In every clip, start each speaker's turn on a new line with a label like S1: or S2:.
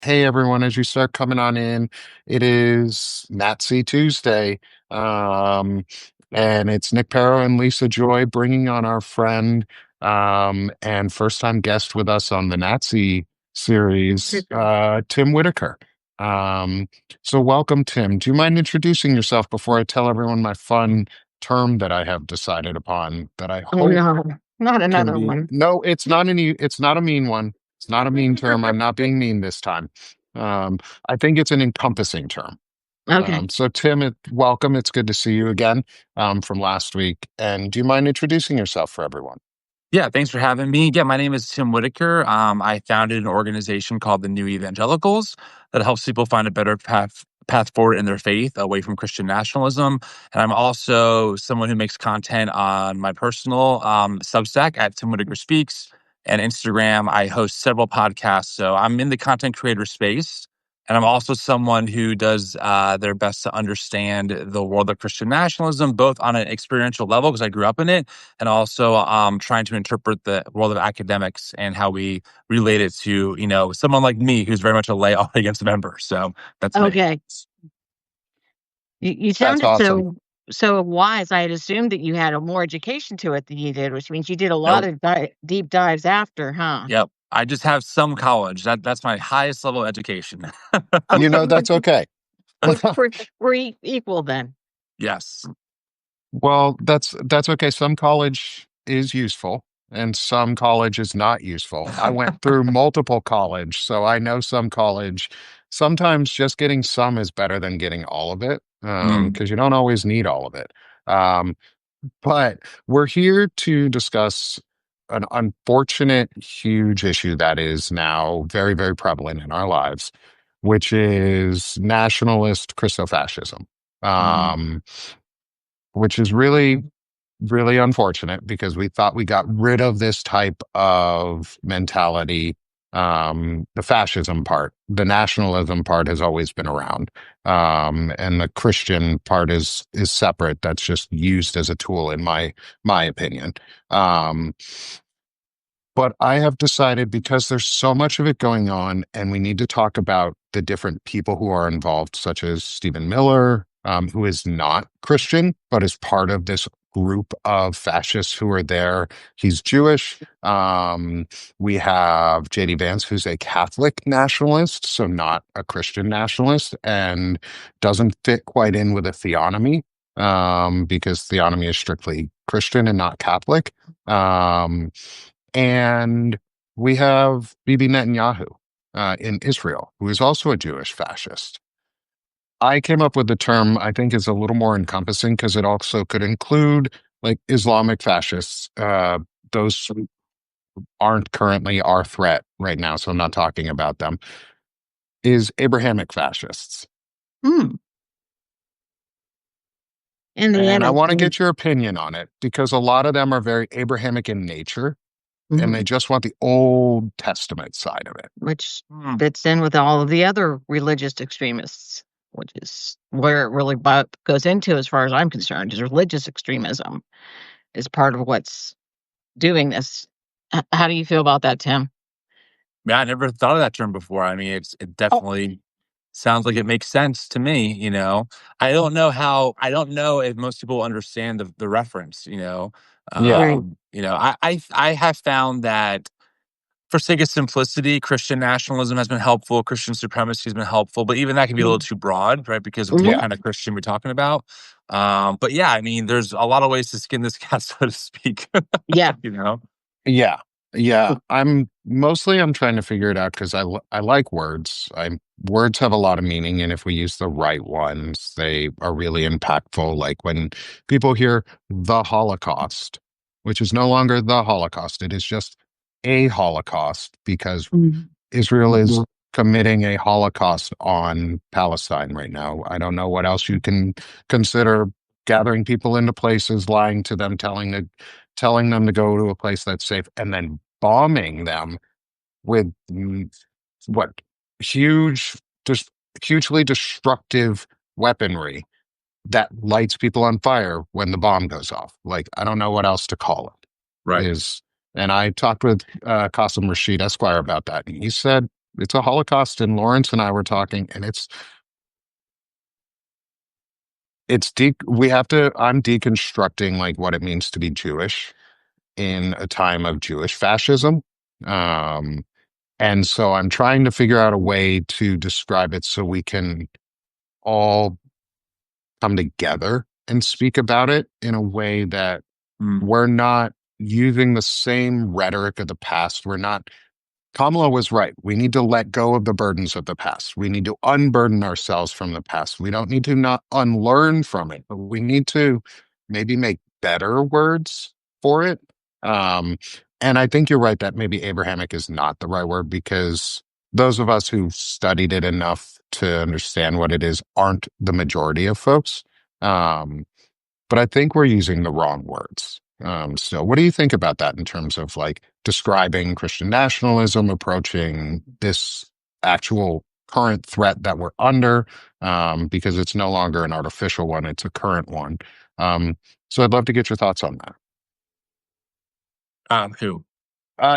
S1: Hey everyone, as you start coming on in, it is Nat-C Tuesday. Um, and it's Nick Paro and Lisa Joy bringing on our friend and first time guest with us on the Nat-C series, Tim Whitaker. Um, so welcome, Tim. Do you mind introducing yourself before I tell everyone my fun term that I have decided upon that I
S2: Oh
S1: hope
S2: no, not
S1: can
S2: another
S1: be?
S2: one.
S1: No, it's not a mean one. It's not a mean term. I'm not being mean this time. Um, I think it's an encompassing term.
S2: Okay.
S1: So Tim, welcome. It's good to see you again from last week. And do you mind introducing yourself for everyone?
S3: Yeah, thanks for having me. Yeah, my name is Tim Whitaker. I founded an organization called the New Evangelicals that helps people find a better path forward in their faith away from Christian nationalism. And I'm also someone who makes content on my personal Substack at Tim Whitaker Speaks and Instagram. I host several podcasts, so I'm in the content creator space. And I'm also someone who does their best to understand the world of Christian nationalism, both on an experiential level, because I grew up in it, and also trying to interpret the world of academics and how we relate it to, someone like me who's very much a lay audience member. So that's me.
S2: Okay. You
S1: That's
S2: sounded
S1: awesome.
S2: so wise. I had assumed that you had a more education to it than you did, which means you did a lot
S3: Nope.
S2: of deep dives after, huh?
S3: Yep. I just have some college. That's my highest level of education.
S1: That's okay.
S2: We're equal then.
S3: Yes.
S1: Well, that's okay. Some college is useful and some college is not useful. I went through multiple college, so I know some college. Sometimes just getting some is better than getting all of it,
S3: Mm.
S1: because you don't always need all of it. Um, but we're here to discuss an unfortunate, huge issue that is now very, very prevalent in our lives, which is nationalist Christofascism.
S3: Mm.
S1: Um, which is really, really unfortunate because we thought we got rid of this type of mentality. The fascism part, the nationalism part has always been around. And the Christian part is separate. That's just used as a tool in my opinion. Um, but I have decided because there's so much of it going on, and we need to talk about the different people who are involved, such as Stephen Miller, who is not Christian, but is part of this group of fascists who are there. He's Jewish. We have J.D. Vance, who's a Catholic nationalist, so not a Christian nationalist, and doesn't fit quite in with a theonomy, because theonomy is strictly Christian and not Catholic. And we have Bibi Netanyahu in Israel, who is also a Jewish fascist. I came up with the term I think is a little more encompassing because it also could include like Islamic fascists. Those aren't currently our threat right now, so I'm not talking about them. Is Abrahamic fascists.
S2: Hmm. In the
S1: And
S2: end,
S1: I
S2: I
S1: want to
S2: think,
S1: get your opinion on it because a lot of them are very Abrahamic in nature and they
S2: mhm,
S1: just want the Old Testament side of it.
S2: which
S3: Mm.
S2: fits in with all of the other religious extremists, which is where it really goes into, as far as I'm concerned, is religious extremism is part of what's doing this. How do you feel about that, Tim?
S3: Yeah, I never thought of that term before. I mean, it
S2: Oh,
S3: definitely sounds like it makes sense to me. I don't know if most people understand the reference.
S1: Yeah.
S2: right.
S3: I have found that for sake of simplicity, Christian nationalism has been helpful, Christian supremacy has been helpful, but even that can be a little too broad, right? Because of what
S2: Mhm.
S1: Yeah.
S3: kind of Christian we're talking about. But yeah, I mean, there's a lot of ways to skin this cat, so to speak.
S2: Yeah.
S3: you know?
S1: Yeah. Yeah. I'm trying to figure it out because I like words. Words have a lot of meaning, and if we use the right ones, they are really impactful. Like when people hear the Holocaust, which is no longer the Holocaust, it is just a Holocaust because
S2: Mhm.
S1: Israel is committing a Holocaust on Palestine right now. I don't know what else you can consider gathering people into places, lying to them, telling them to go to a place that's safe, and then bombing them with what huge, just hugely destructive weaponry that lights people on fire when the bomb goes off. Like I don't know what else to call it.
S3: Right.
S1: Is and I talked with Qasim Rashid Esquire about that, and he said it's a Holocaust, and Lawrence and I were talking, and I'm deconstructing like what it means to be Jewish in a time of Jewish fascism. Um, and so I'm trying to figure out a way to describe it so we can all come together and speak about it in a way that
S3: Mm.
S1: we're not using the same rhetoric of the past. We're not Kamala was right. We need to let go of the burdens of the past. We need to unburden ourselves from the past. We don't need to not unlearn from it, but we need to maybe make better words for it. Um, and I think you're right that maybe Abrahamic is not the right word, because those of us who've studied it enough to understand what it is aren't the majority of folks. Um, but I think we're using the wrong words. So what do you think about that in terms of like describing Christian nationalism, approaching this actual current threat that we're under? Because it's no longer an artificial one, it's a current one. So I'd love to get your thoughts on that.
S3: Who?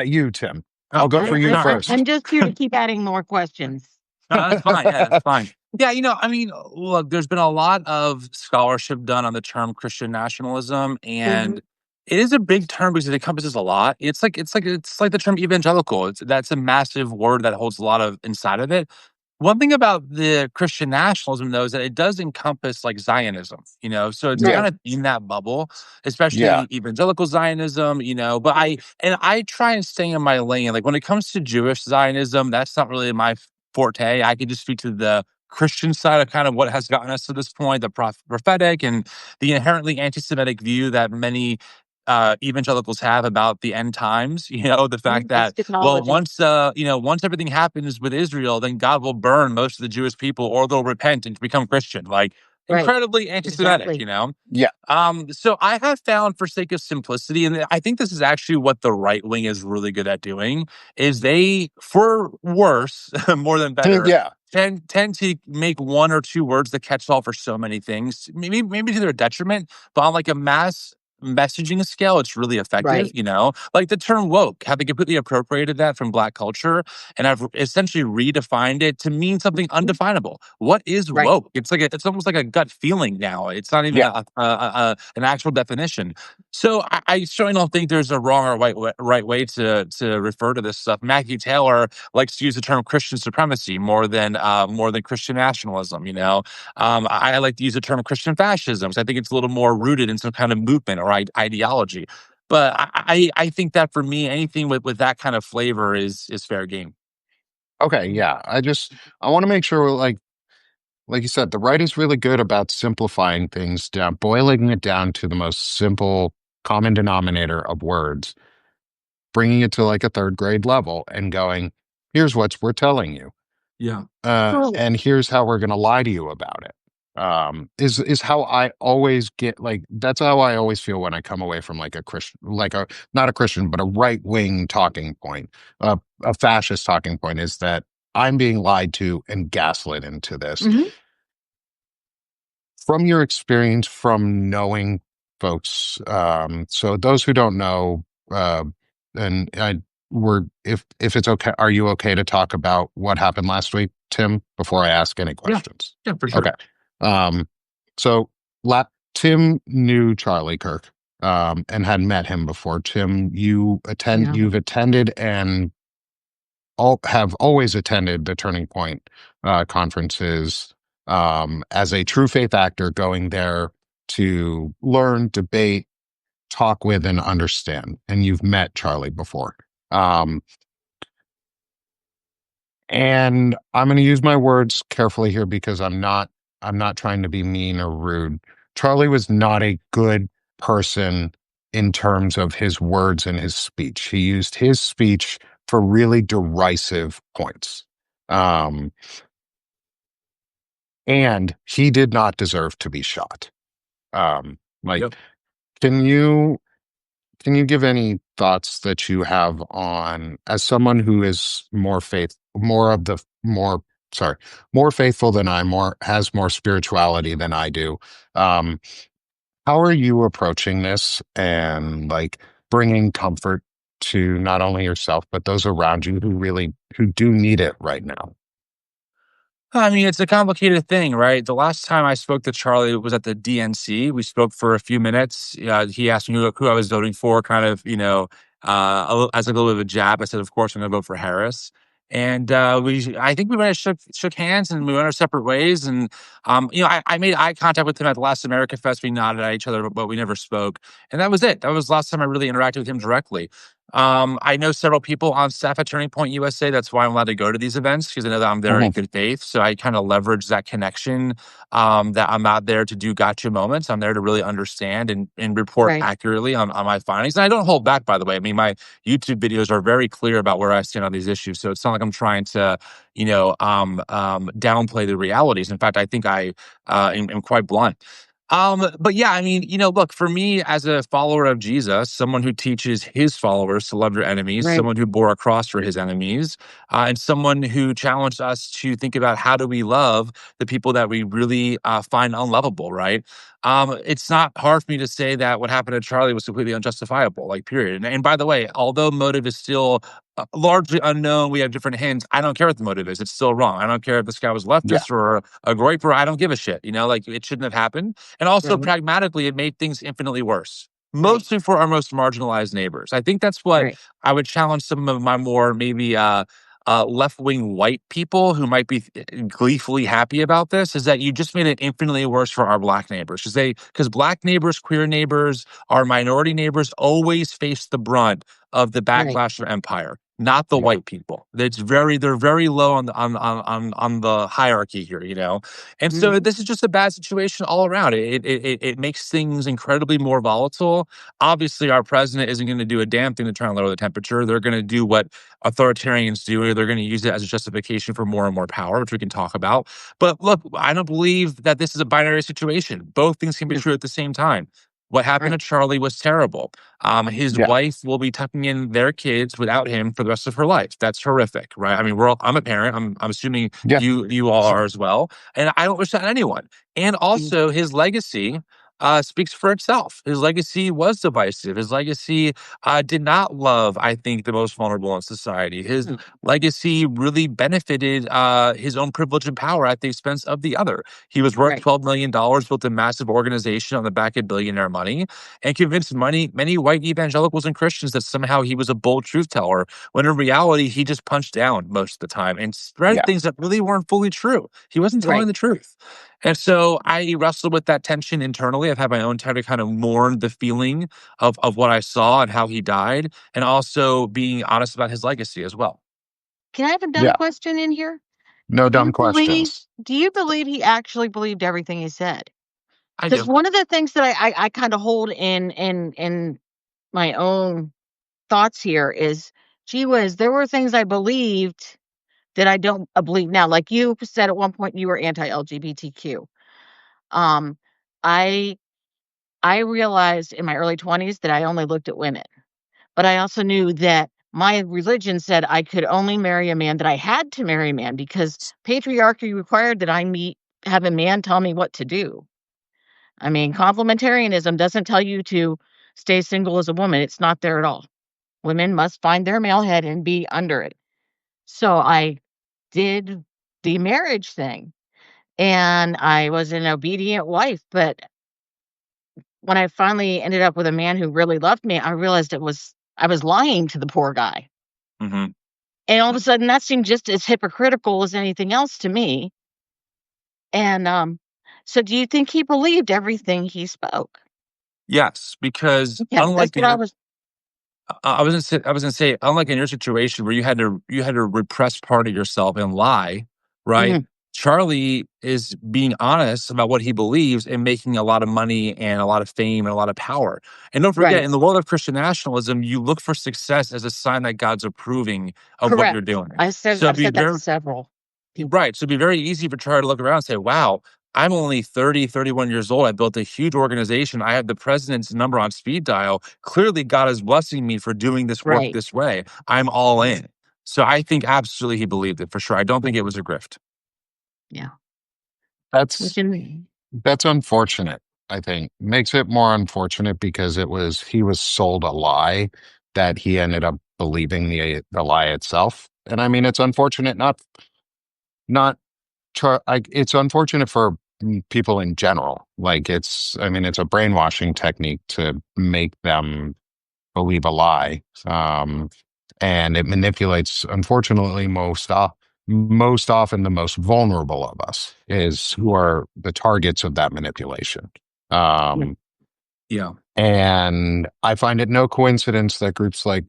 S1: You, Tim.
S3: Oh,
S1: I'll go
S3: okay.
S1: for you
S3: Sorry.
S1: first.
S2: I'm just here to keep adding more questions.
S3: No, that's fine. Yeah, that's fine. Yeah, I mean, look, there's been a lot of scholarship done on the term Christian nationalism, and it is a big term because it encompasses a lot. It's like the term evangelical. That's a massive word that holds a lot of inside of it. One thing about the Christian nationalism, though, is that it does encompass like Zionism. So it's
S1: Yeah.
S3: kind of in that bubble, especially
S1: Yeah.
S3: evangelical Zionism. But I try and stay in my lane. Like when it comes to Jewish Zionism, that's not really my forte. I can just speak to the Christian side of kind of what has gotten us to this point, the prophetic and the inherently anti-Semitic view that many evangelicals have about the end times. The fact that well,
S2: Eschatology.
S3: once everything happens with Israel, then God will burn most of the Jewish people, or they'll repent and become Christian. Like
S2: Right.
S3: incredibly anti-Semitic.
S2: Exactly.
S1: Yeah.
S3: So I have found, for sake of simplicity, and I think this is actually what the right wing is really good at doing, is they, for worse, more than better,
S1: Yeah.
S3: tend to make one or two words the catch-all for so many things, maybe to their detriment, but on like a mass messaging scale, it's really effective.
S2: Right.
S3: Like the term woke, how they completely appropriated that from Black culture, and I've essentially redefined it to mean something undefinable. What is
S2: Right.
S3: woke? It's almost like a gut feeling now. It's not even
S1: Yeah.
S3: an actual definition. So I certainly don't think there's a wrong or right way to refer to this stuff. Matthew Taylor likes to use the term Christian supremacy more than Christian nationalism. I like to use the term Christian fascism because I think it's a little more rooted in some kind of movement or ideology. But I think that for me, anything with that kind of flavor is fair game.
S1: Okay. Yeah. I want to make sure like you said, the right is really good about simplifying things down, boiling it down to the most simple common denominator of words, bringing it to like a third grade level and going, here's what we're telling you.
S3: Yeah.
S2: Cool.
S1: And here's how we're going to lie to you about it. Is how I always get, like, that's how I always feel when I come away from like a Christian, like a, not a Christian, but a right wing talking point, a fascist talking point, is that I'm being lied to and gaslit into this. From your experience, from knowing folks, so those who don't know, and I we're if it's okay, are you okay to talk about what happened last week, Tim, before I ask any
S3: Yeah.
S1: questions?
S3: Yeah, for sure.
S1: Okay. Um, so Tim knew Charlie Kirk, and had met him before. Tim,
S2: Yeah.
S1: you've attended and have always attended the Turning Point conferences, as a true faith actor, going there to learn, debate, talk with, and understand. And you've met Charlie before. Um, and I'm going to use my words carefully here because I'm not trying to be mean or rude. Charlie was not a good person in terms of his words and his speech. He used his speech for really derisive points. Um, and he did not deserve to be shot. Like,
S3: Yep.
S1: can you give any thoughts that you have on, as someone who is more faithful than I, more has more spirituality than I do? Um, how are you approaching this and like bringing comfort to not only yourself, but those around you who do need it right now?
S3: I mean, it's a complicated thing, right? The last time I spoke to Charlie was at the DNC. We spoke for a few minutes. He asked me who I was voting for, kind of, as a little bit of a jab. I said, of course, I'm going to vote for Harris. And I think we might have shook hands and we went our separate ways. And, I made eye contact with him at the last America Fest. We nodded at each other, but we never spoke. And that was it. That was the last time I really interacted with him directly. I know several people on staff at Turning Point USA. That's why I'm allowed to go to these events because I know that I'm there in
S1: Mhm.
S3: good faith. So I kind of leverage that connection. That I'm not there to do gotcha moments. I'm there to really understand and report
S2: Right.
S3: accurately on my findings. And I don't hold back, by the way. I mean, my YouTube videos are very clear about where I stand on these issues. So it's not like I'm trying to, downplay the realities. In fact, I think I am quite blunt. But yeah, I mean, look, for me as a follower of Jesus, someone who teaches his followers to love your enemies,
S2: Right.
S3: someone who bore a cross for his enemies, and someone who challenged us to think about how do we love the people that we really find unlovable, right? It's not hard for me to say that what happened to Charlie was completely unjustifiable, like, period. And by the way, although motive is still largely unknown, we have different hints. I don't care what the motive is. It's still wrong. I don't care if this guy was
S1: Yeah.
S3: leftist or a groiper. I don't give a shit. Like, it shouldn't have happened. And also,
S2: Right.
S3: pragmatically, it made things infinitely worse,
S2: Right.
S3: mostly for our most marginalized neighbors. I think that's what
S2: Right.
S3: I would challenge some of my more maybe left-wing white people who might be gleefully happy about this is that you just made it infinitely worse for our black neighbors because black neighbors, queer neighbors, our minority neighbors always face the brunt of the
S2: Right.
S3: backlash of empire, not the
S1: Yeah.
S3: white people. They're very low on the hierarchy here, and so
S2: Mhm.
S3: this is just a bad situation all around. It makes things incredibly more volatile. Obviously, our president isn't going to do a damn thing to try and lower the temperature. They're going to do what authoritarians do. They're going to use it as a justification for more and more power, which we can talk about. But look, I don't believe that this is a binary situation. Both things can be
S2: No.
S3: true at the same time. What happened to
S2: Right.
S3: Charlie was terrible. His
S1: Yeah.
S3: wife will be tucking in their kids without him for the rest of her life. That's horrific, right? I mean, I'm a parent. I'm assuming
S1: Yeah.
S3: you all are as well, and I don't wish that on anyone. And
S2: Mm.
S3: also, his legacy speaks for itself. His legacy was divisive. His legacy did not love, I think, the most vulnerable in society. His
S2: Mm.
S3: legacy really benefited his own privilege and power at the expense of the other. He was worth
S2: Right.
S3: $12 million, built a massive organization on the back of billionaire money, and convinced many white evangelicals and Christians that somehow he was a bold truth teller, when in reality, he just punched down most of the time and spread
S1: Yeah.
S3: things that really weren't fully true. He wasn't telling
S2: Right.
S3: the truth. And so I wrestled with that tension internally. I've had my own time to kind of mourn the feeling of what I saw and how he died, and also being honest about his legacy as well.
S2: Can I have a dumb
S1: Yeah.
S2: question in here?
S1: No
S2: Do you
S1: dumb
S2: believe
S1: questions.
S2: do you believe he actually believed everything he said?
S3: I
S2: Because
S3: do.
S2: one of the things that I kinda hold in my own thoughts here is, gee whiz, there were things I believed that I don't believe now. Like you said at one point you were anti-LGBTQ. Um, I I realized in my early 20s that I only looked at women, but I also knew that my religion said I could only marry a man, that I had to marry a man because patriarchy required that have a man tell me what to do. I mean, complementarianism doesn't tell you to stay single as a woman. It's not there at all. Women must find their male head and be under it. So I did the marriage thing and I was an obedient wife. But when I finally ended up with a man who really loved me, I realized I was lying to the poor guy.
S3: Hmm.
S2: And all of a sudden that seemed just as hypocritical as anything else to me. And so do you think he believed everything he spoke?
S3: Yes, because
S2: Yeah, that's what I was.
S3: I was gonna say, unlike in your situation where you had to repress part of yourself and lie, right?
S2: Mhm.
S3: Charlie is being honest about what he believes and making a lot of money and a lot of fame and a lot of power. And don't forget,
S2: Right.
S3: in the world of Christian nationalism, you look for success as a sign that God's approving of what you're
S2: Correct.
S3: doing. So
S2: I've
S3: be
S2: said that to
S3: very
S2: several people.
S3: right. So it'd be very easy for Charlie to look around and say, wow, I'm only 30, 31 years old. I built a huge organization. I have the president's number on speed dial. Clearly, God is blessing me for doing this work
S2: Right.
S3: this way. I'm all in. So I think absolutely he believed it for sure. I don't think it was a grift.
S2: Yeah. Which
S1: That's
S2: in
S1: that's unfortunate, I think. Makes it more unfortunate because he was sold a lie that he ended up believing the lie itself. And I mean, it's unfortunate, not it's unfortunate for people in general. Like I mean, it's a brainwashing technique to make them believe a lie. And it manipulates, unfortunately, most often the most vulnerable of us is who are the targets of that manipulation. Um,
S3: Yeah.
S1: and I find it no coincidence that groups like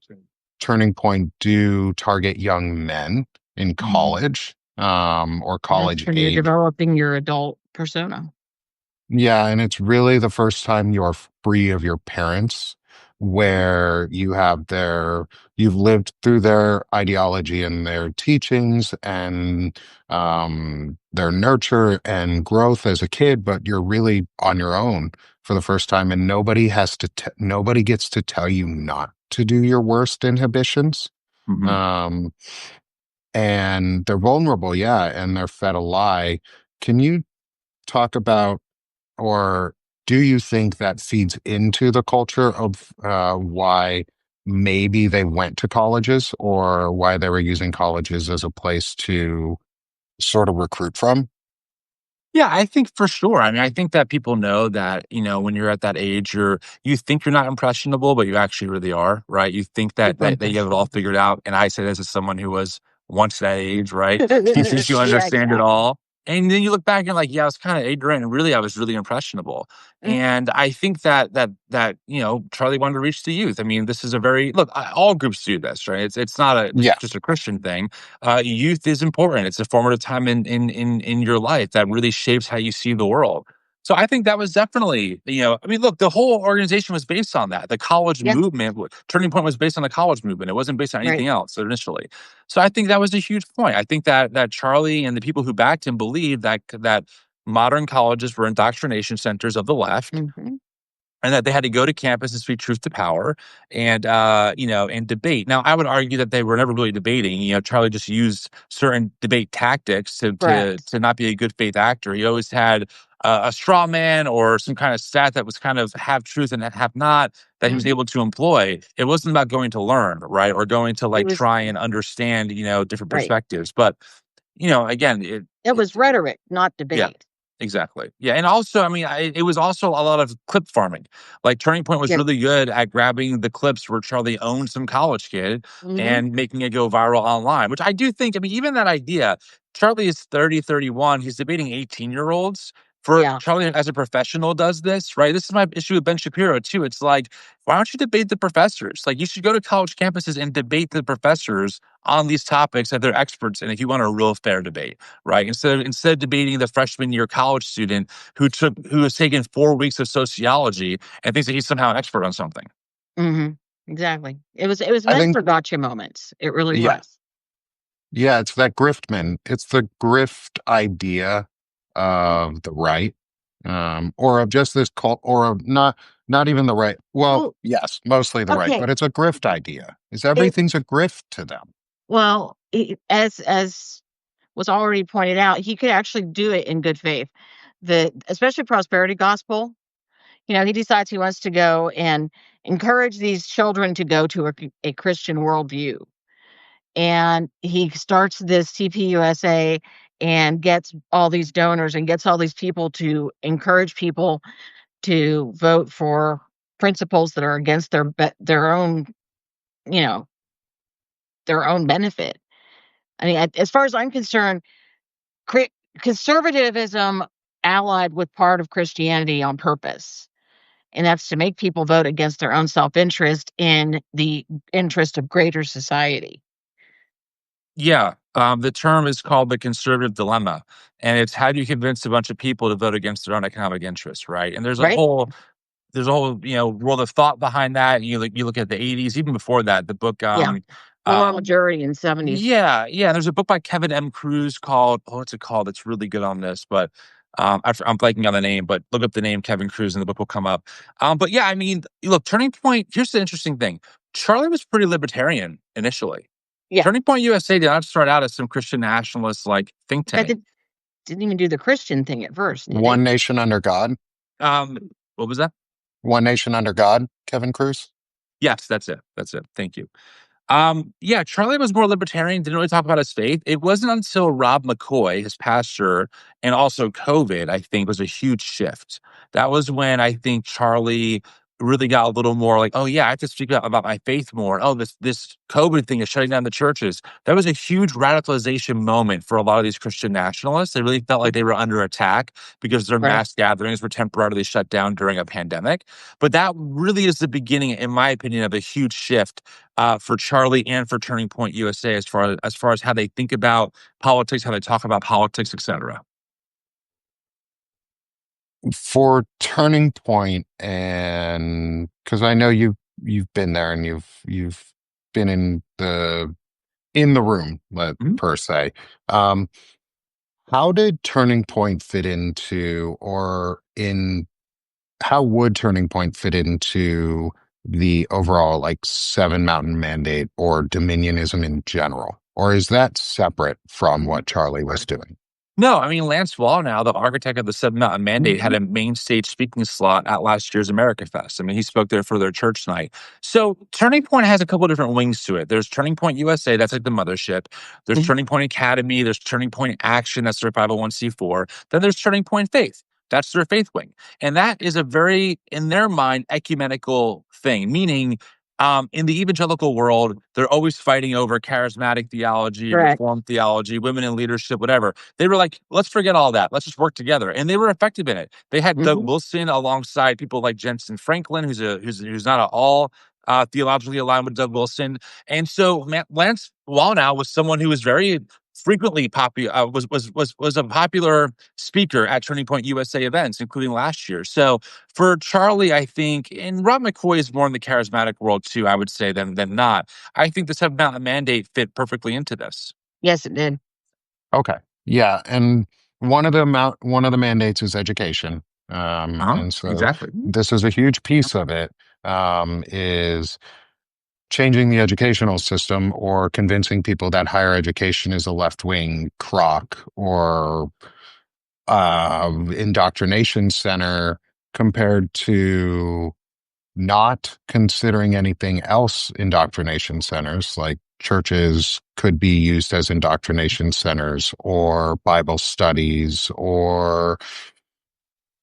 S1: Turning Point do target young men in college, or
S2: That's
S1: college
S2: when you're
S1: age.
S2: developing your adult persona.
S1: Yeah, and it's really the first time you're free of your parents, where you've lived through their ideology and their teachings and their nurture and growth as a kid, but you're really on your own for the first time, and nobody gets to tell you not to do your worst inhibitions.
S3: Hmm.
S1: Um, and they're vulnerable, yeah, and they're fed a lie. Can you talk about, or do you think that feeds into the culture of why maybe they went to colleges, or why they were using colleges as a place to sort of recruit from?
S3: Yeah, I think for sure. I mean, I think that people know that, when you're at that age, you think you're not impressionable, but you actually really are, right? You think that
S2: Super
S3: that you have it all
S2: impressionable.
S3: figured out. And I say this as someone who was once that age, right? You think you
S2: Yeah,
S3: understand it
S2: exactly.
S3: all. And then you look back and you're like, yeah, I was kind of ignorant, and really I was really impressionable.
S2: Mhm.
S3: And I think that Charlie wanted to reach the youth. I mean, this is a very look, all groups do this, right? It's not
S1: Yeah,
S3: just a Christian thing. Youth is important. It's a formative time in your life that really shapes how you see the world. So I think that was definitely, I mean, look, the whole organization was based on that. The college
S2: Yeah,
S3: movement, Turning Point was based on the college movement. It wasn't based on
S2: right.
S3: anything else initially. So I think that was a huge point. I think that Charlie and the people who backed him believed that modern colleges were indoctrination centers of the left,
S2: Mhm.
S3: and that they had to go to campus and speak truth to power and and debate. Now I would argue that they were never really debating. Charlie just used certain debate tactics
S2: Correct.
S3: to not be a good faith actor. He always had a straw man or some kind of stat that was kind of have truth and have not, that he was
S2: Mhm.
S3: able to employ. It wasn't about going to learn, right, or going to
S2: It
S3: like
S2: was
S3: try and understand different
S2: right.
S3: perspectives. But again,
S2: It was rhetoric, not
S3: yeah,
S2: debate.
S3: exactly. Yeah, and also, I mean, it was also a lot of clip farming. Like Turning Point was
S2: Yeah.
S3: really good at grabbing the clips where Charlie owned some college kid
S2: Mhm.
S3: and making it go viral online, which I do think, I mean, even that idea, Charlie is 30, 31, he's debating 18-year-olds. For
S2: Yeah.
S3: Charlie as a professional does this, right? This is my issue with Ben Shapiro too. It's like, why don't you debate the professors? Like, you should go to college campuses and debate the professors on these topics that they're experts in if you want a real fair debate, right? Instead of debating the freshman year college student who has taken 4 weeks of sociology and thinks that he's somehow an expert on something.
S2: Mhm. Exactly. It was
S1: I
S2: meant
S1: think,
S2: for gotcha moments. It really
S1: yeah,
S2: was.
S1: yeah, it's that griftman. It's the grift idea of the right, or of just this cult, or of not even the right. Well,
S2: Well,
S1: yes, mostly the right,
S2: okay.
S1: but it's a grift idea. Is
S2: It
S1: everything's a grift to them?
S2: well, as was already pointed out, he could actually do it in good faith. Especially prosperity gospel, he decides he wants to go and encourage these children to go to a Christian worldview. And he starts this TPUSA and gets all these donors and gets all these people to encourage people to vote for principles that are against their own, you know, their own benefit. I mean, as far as I'm concerned, cri- conservatism allied with part of Christianity on purpose. And that's to make people vote against their own self-interest in the interest of greater society.
S3: Yeah, the term is called the conservative dilemma, and it's how do you convince a bunch of people to vote against their own economic interests, right? And
S2: Right?
S3: there's a whole world of thought behind that. You look at the 80s, even before that, the book
S2: Yeah.
S3: uh,
S2: Moral majority in '70s.
S3: yeah, yeah. There's a book by Kevin M. Cruz called, what's it called? It's really good on this, but I'm blanking on the name. But look up the name Kevin Cruz, and the book will come up. But yeah, I mean, look, Turning Point. Here's the interesting thing: Charlie was pretty libertarian initially.
S2: Yeah.
S3: Turning Point USA did not start out as some Christian nationalist like think
S2: That
S3: tank.
S2: didn't even do the Christian thing at first, did they?
S1: One nation under God.
S3: Um, what was that?
S1: One nation under God. Kevin Cruz.
S3: Yes, that's it. That's it. Thank you. Yeah, Charlie was more libertarian, didn't really talk about his faith. It wasn't until Rob McCoy, his pastor, and also COVID, I think, was a huge shift. That was when I think Charlie really got a little more like, oh yeah, I have to speak about my faith more. Oh, this COVID thing is shutting down the churches. That was a huge radicalization moment for a lot of these Christian nationalists. They really felt like they were under attack because their
S2: Right.
S3: mass gatherings were temporarily shut down during a pandemic. But that really is the beginning, in my opinion, of a huge shift for Charlie and for Turning Point USA as far as how they think about politics, how they talk about politics, etc.
S1: For Turning Point, and because I know you've been there and you've been in the room,
S3: Mhm.
S1: per se. Um, how did Turning Point fit into, or in how would Turning Point fit into the overall like Seven Mountain Mandate or Dominionism in general? Or is that separate from what Charlie was doing?
S3: No, I mean, Lance Wallnau, the architect of the Seven Mountain Mandate, had
S2: Mhm.
S3: a main stage speaking slot at last year's America Fest. I mean, he spoke there for their church night. So Turning Point has a couple of different wings to it. There's Turning Point USA, that's like the mothership. There's
S2: Mhm.
S3: Turning Point Academy. There's Turning Point Action, that's their 501(c)(4). Then there's Turning Point Faith. That's their faith wing. And that is a very, in their mind, ecumenical thing, meaning in the evangelical world, they're always fighting over charismatic theology,
S2: Correct.
S3: reformed theology, women in leadership, whatever. They were like, let's forget all that. Let's just work together. And they were effective in it. They had Doug
S2: Mhm.
S3: Wilson alongside people like Jensen Franklin, who's not at all theologically aligned with Doug Wilson. And so Lance Wallnau was someone who was very frequently popular, was a popular speaker at Turning Point USA events, including last year. So for Charlie, I think, and Rob McCoy is more in the charismatic world too, I would say, than not. I think the Seven Mountain Mandate fit perfectly into this.
S2: Yes, it did.
S1: Okay. Yeah, and one of the mandates is education.
S3: Uh-huh.
S1: And so
S3: Exactly.
S1: this is a huge piece of it, is changing the educational system or convincing people that higher education is a left-wing crock or indoctrination center compared to not considering anything else indoctrination centers, like churches could be used as indoctrination centers or Bible studies or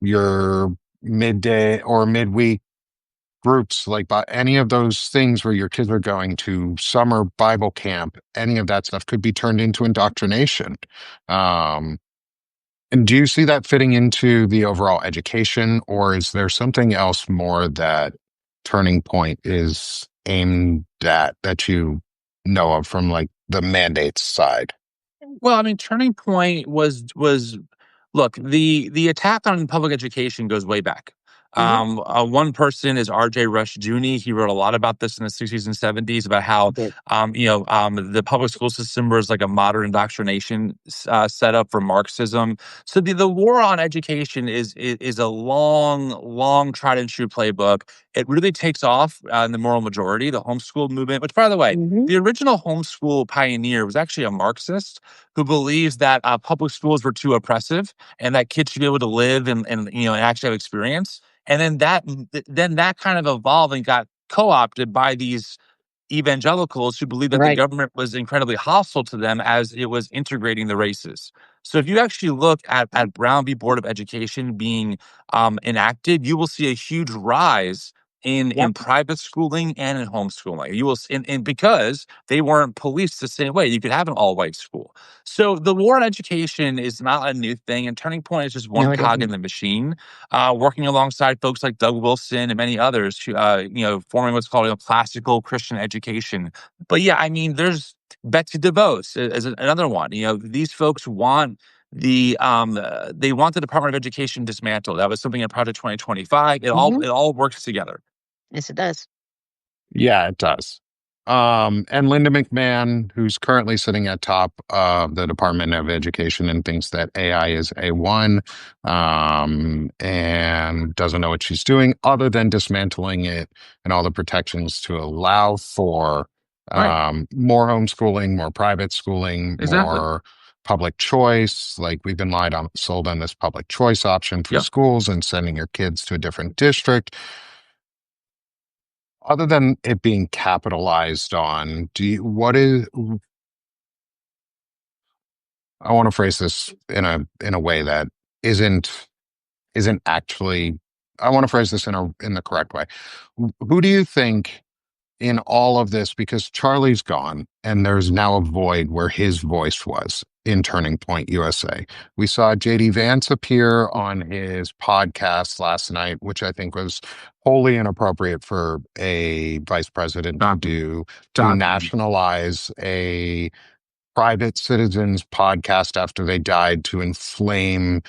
S1: your midday or midweek groups, like any of those things where your kids are going to summer Bible camp. Any of that stuff could be turned into indoctrination. Um, and do you see that fitting into the overall education, or is there something else more that Turning Point is aimed at that you know of from like the mandates side?
S3: Well, I mean, Turning Point was look, the attack on public education goes way back.
S2: Mhm.
S3: One person is R.J. Rush Jr. He wrote a lot about this in the 60s and 70s about how,
S2: It did.
S3: the public school system was like a modern indoctrination setup for Marxism. So the war on education is a long, long tried and true playbook. It really takes off in the moral majority, the homeschool movement. Which, by the way,
S2: Mhm.
S3: the original homeschool pioneer was actually a Marxist who believes that public schools were too oppressive and that kids should be able to live and actually have experience. And then that kind of evolved and got co-opted by these evangelicals who believed that the
S2: Right.
S3: government was incredibly hostile to them as it was integrating the races. So if you actually look at Brown v. Board of Education being enacted, you will see a huge rise in
S2: Yep.
S3: in private schooling and in homeschooling. You will, and because they weren't policed the same way, you could have an all-white school. So the war on education is not a new thing, and Turning Point is just one
S2: No, it
S3: cog
S2: isn't.
S3: in the machine, working alongside folks like Doug Wilson and many others who, forming what's called a classical Christian education. But yeah, I mean, there's Betsy DeVos as another one. These folks want they want the Department of Education dismantled. That was something in Project 2025. It all
S2: Mhm.
S3: it all works together.
S2: Yes, it does.
S1: Yeah, it does. And Linda McMahon, who's currently sitting at top of the Department of Education and thinks that AI is A1, and doesn't know what she's doing other than dismantling it and all the protections to allow for
S3: Right.
S1: more homeschooling, more private schooling,
S3: Exactly.
S1: more public choice. Like we've been sold on this public choice option for
S3: Yep.
S1: schools and sending your kids to a different district. other than it being capitalized on, I want to phrase this in a way that isn't isn't actually, I want to phrase this in the correct way. Who do you think in all of this, because Charlie's gone and there's now a void where his voice was in Turning Point USA. We saw JD Vance appear on his podcast last night, which I think was wholly inappropriate for a vice president to
S3: Shocking.
S1: do, to
S3: Shocking.
S1: nationalize a private citizens podcast after they died, to inflame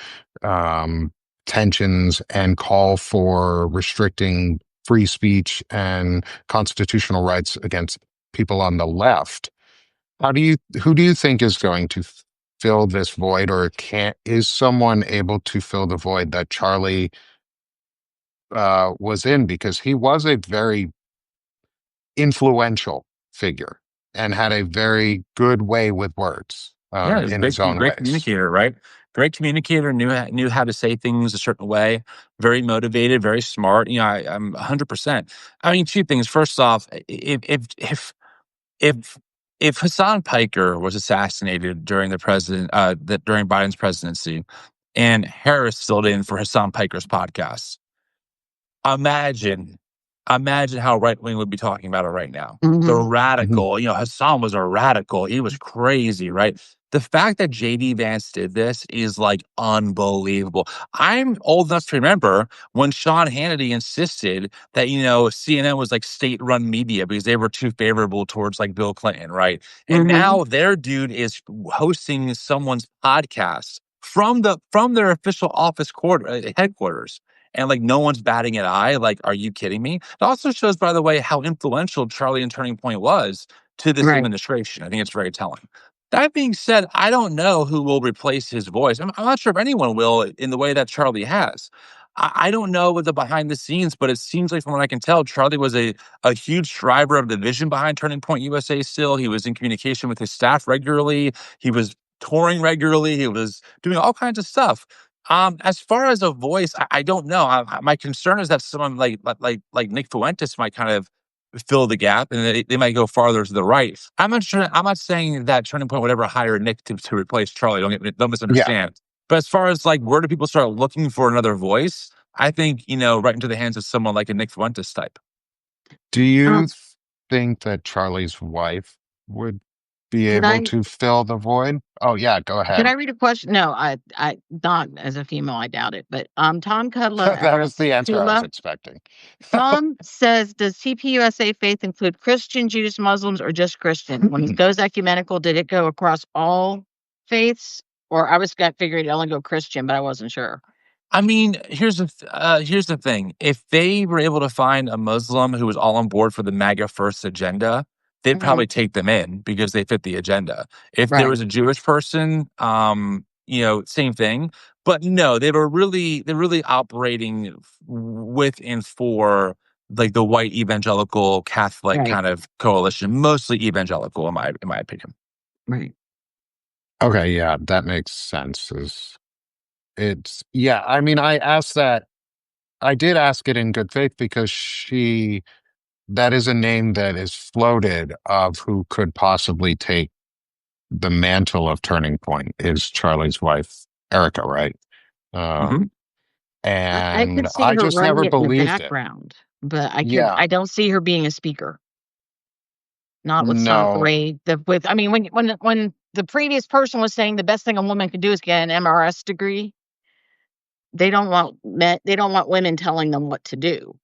S1: um, tensions and call for restricting free speech and constitutional rights against people on the left. Who do you think is going to fill this void, or is someone able to fill the void that Charlie was in? Because he was a very influential figure and had a very good way with words
S3: Yeah, he was a
S1: in his own
S3: great
S1: ways.
S3: communicator, right? Great communicator, knew how to say things a certain way. Very motivated, very smart. I'm 100%. I mean, two things. First off, if if Hassan Piker was assassinated during during Biden's presidency, and Harris filled in for Hassan Piker's podcast, Imagine, imagine how right wing would be talking about it right now. The
S2: Mhm.
S1: Mhm.
S3: radical, Hassan was a radical. He was crazy, right? The fact that JD Vance did this is like unbelievable. I'm old enough to remember when Sean Hannity insisted that, CNN was like state run media because they were too favorable towards like Bill Clinton, right? And
S2: Mhm.
S3: now their dude is hosting someone's podcast from their official headquarters, and like no one's batting an eye. Like, are you kidding me? It also shows, by the way, how influential Charlie and Turning Point was to this
S2: Right.
S3: administration. I think it's very telling. That being said, I don't know who will replace his voice. I'm not sure if anyone will in the way that Charlie has. I don't know what the behind the scenes, but it seems like from what I can tell, Charlie was a huge driver of the vision behind Turning Point USA still. He was in communication with his staff regularly. He was touring regularly. He was doing all kinds of stuff. As far as a voice, I don't know. My concern is that someone like Nick Fuentes might kind of fill the gap, and they might go farther to the right. I'm not sure. I'm not saying that Turning Point would ever hire Nick to replace Charlie. Don't
S1: Yeah.
S3: misunderstand. But as far as like where do people start looking for another voice, I think right into the hands of someone like a Nick Fuentes type.
S1: Do you
S2: Um,
S1: think that Charlie's wife would be
S2: can
S1: able
S2: I
S1: to fill the void? Oh, yeah, go
S2: can
S1: ahead.
S2: I read a question? No, I not as a female, I doubt it. But Tom Cudla
S1: That was
S2: asks
S1: the answer I was
S2: Tula.
S1: expecting.
S2: Tom says, "Does TPUSA faith include Christian, Jews, Muslims, or just Christian? When it goes ecumenical, did it go across all faiths? Or I was got figuring it only go Christian, but I wasn't sure."
S3: I mean, here's the thing. If they were able to find a Muslim who was all on board for the MAGA first agenda, they'd
S2: Mhm.
S3: probably take them in because they fit the agenda. If there
S2: Right.
S3: was a Jewish person, same thing. But no, they're really operating with and for like the white evangelical Catholic
S2: Right.
S3: kind of coalition, mostly evangelical in my opinion.
S2: Right.
S1: Okay, yeah, that makes sense. Yeah, I mean, I did ask it in good faith because that is a name that is floated of who could possibly take the mantle of Turning Point, is Charlie's wife, Erica, right?
S3: Mhm.
S1: Um,
S2: I
S1: and
S2: could see
S1: I
S2: her
S1: just
S2: running
S1: never
S2: it in the
S1: believed it.
S2: background, but
S1: Yeah,
S2: I don't see her being a speaker. Not with some
S1: no,
S2: way that with I mean, when the previous person was saying the best thing a woman could do is get an MRS degree, they don't want women telling them what to do.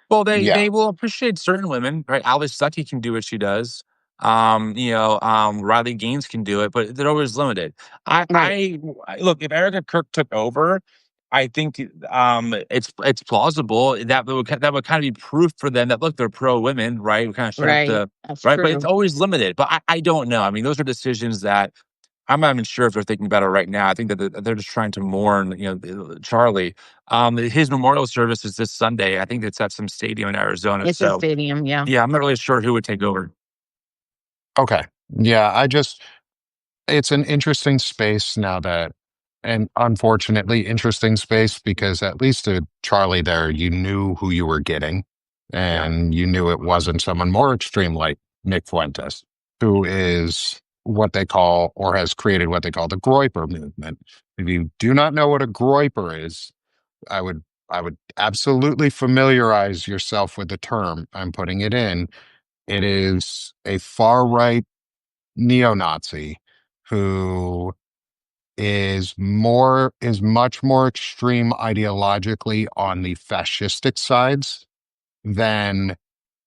S3: Well,
S1: yeah,
S3: they will appreciate certain women, right? Alice Stuckey can do what she does. Riley Gaines can do it, but they're always limited.
S2: Right.
S3: Look, if Erica Kirk took over, I think it's plausible that would kind of be proof for them that look, they're pro women, right? We kind of shut up
S2: Right.
S3: the
S2: That's
S3: right, but it's
S2: true.
S3: always limited. But I don't know. I mean, those are decisions that I'm not even sure if they're thinking about it right now. I think that they're just trying to mourn, Charlie. His memorial service is this Sunday. I think it's at some stadium in Arizona.
S2: It's a
S3: So,
S2: stadium, yeah.
S3: yeah, I'm not really sure who would take over.
S1: okay, yeah. It's an interesting space now and unfortunately interesting space because at least to Charlie there, you knew who you were getting.
S3: Yeah.
S1: And you knew it wasn't someone more extreme like Nick Fuentes, who is what they call or has created what they call the Groyper movement. If you do not know what a Groyper is, I would I would absolutely familiarize yourself with the term. I'm putting it in. It is a far right neo-Nazi who is much more extreme ideologically on the fascistic sides than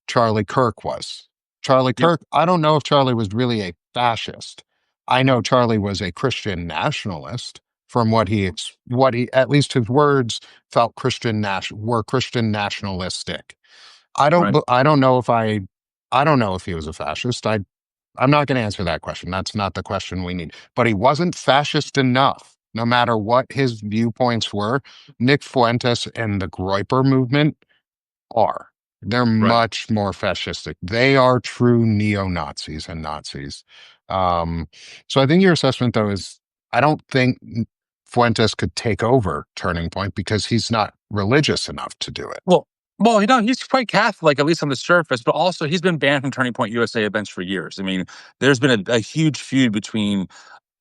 S1: Charlie Kirk was. Charlie
S3: Yep.
S1: Kirk, I don't know if Charlie was really a fascist. I know Charlie was a Christian nationalist from what he, at least his words felt were Christian nationalistic.
S3: Right.
S1: I don't know if I don't know if he was a fascist. I'm not going to answer that question. That's not the question we need. But he wasn't fascist enough. No matter what his viewpoints were, Nick Fuentes and the Groyper movement are. They're
S3: Right.
S1: much more fascistic. They are true neo-Nazis and Nazis. Um, so I think your assessment, though, is I don't think Fuentes could take over Turning Point because he's not religious enough to do it.
S3: Well, well, he's quite Catholic, at least on the surface, but also he's been banned from Turning Point USA events for years. I mean, there's been a huge feud between,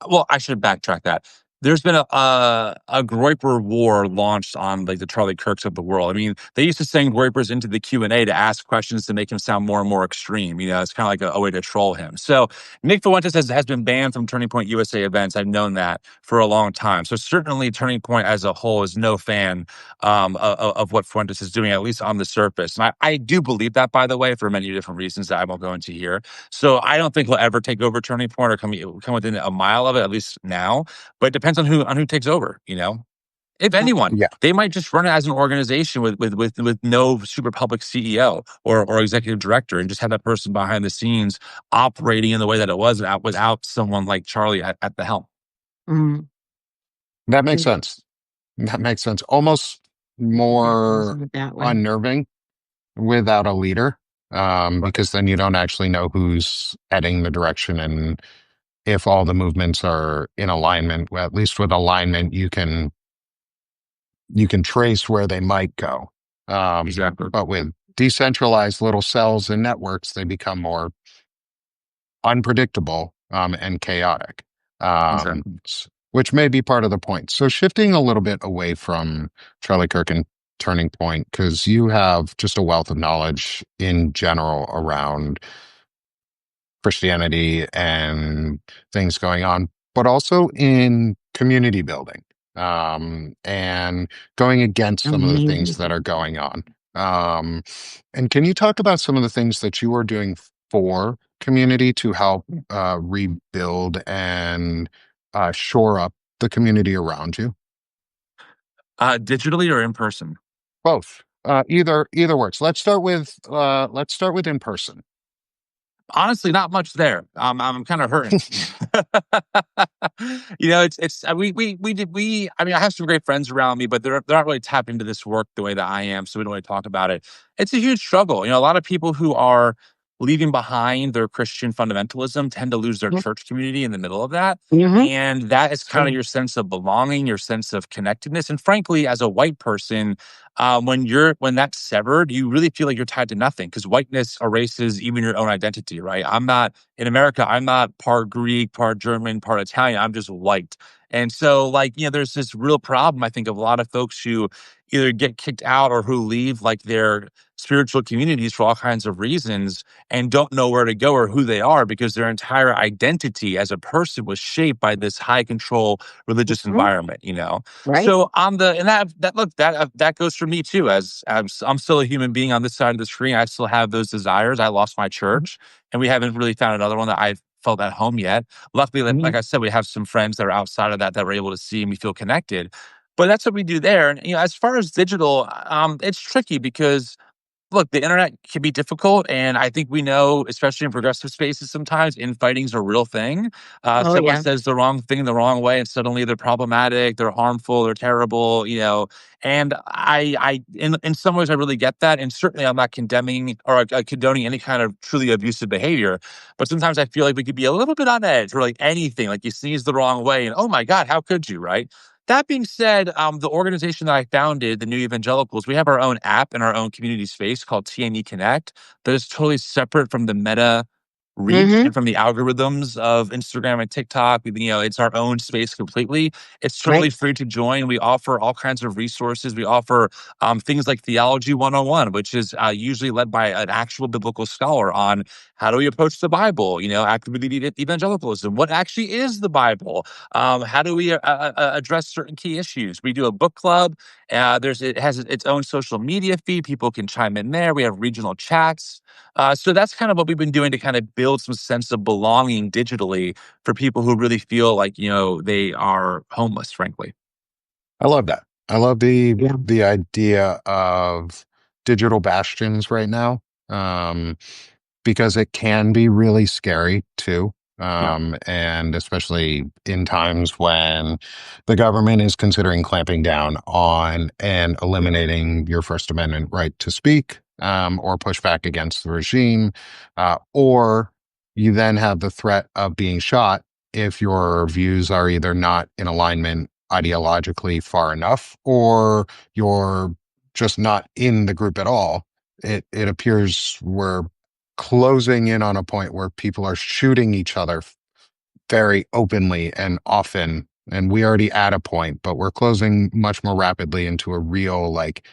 S3: well, I should backtrack that. There's been a Groyper war launched on like the Charlie Kirks of the world. I mean, they used to send Groypers into the Q&A to ask questions to make him sound more and more extreme. It's kind of like a way to troll him. So Nick Fuentes has been banned from Turning Point USA events. I've known that for a long time. So certainly Turning Point as a whole is no fan of what Fuentes is doing, at least on the surface. And I do believe that, by the way, for many different reasons that I won't go into here. So I don't think he'll ever take over Turning Point or come within a mile of it, at least now. But it depends on who takes over. If anyone,
S1: Yeah.
S3: they might just run it as an organization with no super public CEO or executive director, and just have that person behind the scenes operating in the way that it was without someone like Charlie at the helm.
S2: Mm,
S1: That makes
S2: could
S1: sense. That makes sense. Almost
S2: capitalism
S1: more
S2: it that way.
S1: unnerving without a leader,
S3: Right.
S1: because then you don't actually know who's heading the direction. And if all the movements are in alignment, well, at least with alignment, you can trace where they might go.
S3: Exactly.
S1: But with decentralized little cells and networks, they become more unpredictable and chaotic,
S3: Exactly.
S1: which may be part of the point. So shifting a little bit away from Charlie Kirk and Turning Point, because you have just a wealth of knowledge in general around Christianity and things going on, but also in community building, and going against some of the things that
S2: Amazing.
S1: are going on. Um, and can you talk about some of the things that you are doing for community to help rebuild and shore up the community around you?
S3: Digitally or in person?
S1: Both. Either works. Let's start with in person.
S3: Honestly, not much there. I'm kind of hurting. It's we did we. I mean, I have some great friends around me, but they're not really tapped into this work the way that I am, so we don't really talk about it. It's a huge struggle. A lot of people who are leaving behind their Christian fundamentalism tend to lose their church community in the middle of that.
S2: Mm-hmm.
S3: And that is kind of
S2: True.
S3: your sense of belonging, your sense of connectedness. And frankly, as a white person, when that's severed, you really feel like you're tied to nothing because whiteness erases even your own identity, right? I'm not in America. I'm not part Greek, part German, part Italian. I'm just white. And so, there's this real problem, I think, of a lot of folks who either get kicked out or who leave their spiritual communities for all kinds of reasons and don't know where to go or who they are because their entire identity as a person was shaped by this high control religious
S2: Mhm.
S3: environment.
S2: Right?
S3: So on the and that look that goes for me too. As I'm still a human being on this side of the screen, I still have those desires. I lost my church, and we haven't really found another one that I've felt at home yet. Luckily, like
S2: Mhm.
S3: I said, we have some friends that are outside of that we're able to see and we feel connected. But that's what we do there. And as far as digital, it's tricky because look, the internet can be difficult, and I think we know, especially in progressive spaces, sometimes infighting's a real thing.
S2: Oh,
S3: Someone
S2: yeah.
S3: says the wrong thing the wrong way, and suddenly they're problematic, they're harmful, they're terrible. And in some ways, I really get that, and certainly, I'm not condemning or condoning any kind of truly abusive behavior. But sometimes I feel like we could be a little bit on edge, or like anything, like you sneeze the wrong way, and oh my god, how could you, right? That being said, the organization that I founded, the New Evangelicals, we have our own app and our own community space called TNE Connect that is totally separate from the meta reach
S2: Mm-hmm.
S3: and from the algorithms of Instagram and TikTok. It's our own space completely. It's totally
S2: Right.
S3: free to join. We offer all kinds of resources. We offer things like Theology 101, which is usually led by an actual biblical scholar on how do we approach the Bible, active evangelicalism, what actually is the Bible, how do we address certain key issues? We do a book club. It has its own social media feed. People can chime in there. We have regional chats. So that's kind of what we've been doing to kind of build some sense of belonging digitally for people who really feel like they are homeless. Frankly,
S1: I love that. I love the
S2: Yeah.
S1: the idea of digital bastions right now. Um, because it can be really scary too.
S3: yeah,
S1: And especially in times when the government is considering clamping down on and eliminating your First Amendment right to speak, or push back against the regime, or you then have the threat of being shot if your views are either not in alignment ideologically far enough, or you're just not in the group at all. It appears we're closing in on a point where people are shooting each other very openly and often. And we already at a point, but we're closing much more rapidly into a real, like,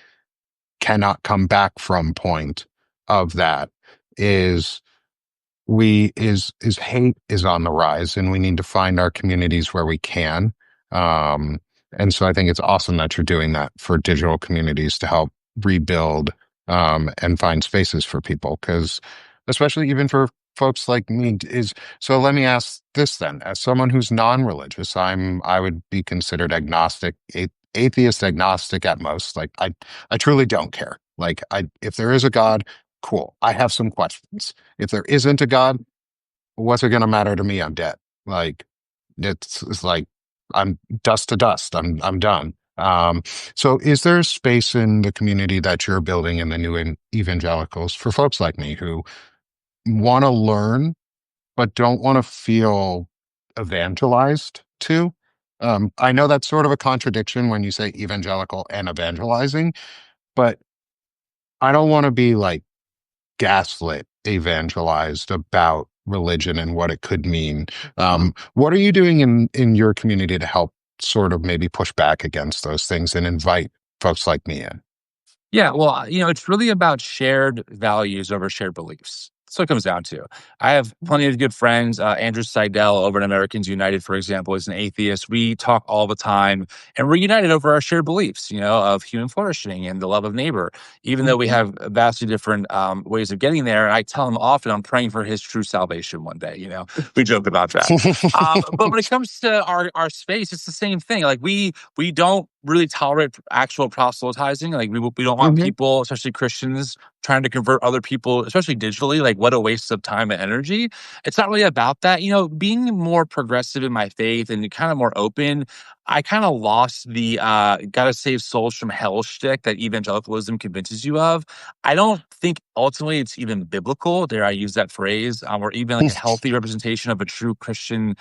S1: cannot come back from point of that is is hate is on the rise, and we need to find our communities where we can. um and so I think it's awesome that you're doing that for digital communities to help rebuild, and find spaces for people, because especially even for folks like me is so let me ask this then, as someone who's non-religious, I would be considered agnostic, atheist agnostic at most. Like, I truly don't care. Like, I if there is a God, cool, I have some questions. If there isn't a God, what's it going to matter to me? I'm dead. Like, it's like I'm dust to dust. I'm done. So is there a space in the community that you're building in the new evangelicals for folks like me who want to learn but don't want to feel evangelized to? I know that's sort of a contradiction when you say evangelical and evangelizing, but I don't want to be like gaslit, evangelized about religion and what it could mean. What are you doing in your community to help sort of maybe push back against those things and invite folks like me in?
S3: yeah. Well, it's really about shared values over shared beliefs. That's what it comes down to. I have plenty of good friends. Andrew Seidel over at Americans United, for example, is an atheist. We talk all the time, and we're united over our shared beliefs, of human flourishing and the love of neighbor. Even though we have vastly different ways of getting there, and I tell him often I'm praying for his true salvation one day. We joke about that. But when it comes to our space, it's the same thing. Like we don't really tolerate actual proselytizing. Like we don't want
S2: Mm-hmm.
S3: people, especially Christians, trying to convert other people, especially digitally. Like, what a waste of time and energy. It's not really about that. Being more progressive in my faith and kind of more open. I kind of lost the gotta save souls from hell shtick that evangelicalism convinces you of. I don't think ultimately it's even biblical, dare I use that phrase, or even like a healthy representation of a true Christian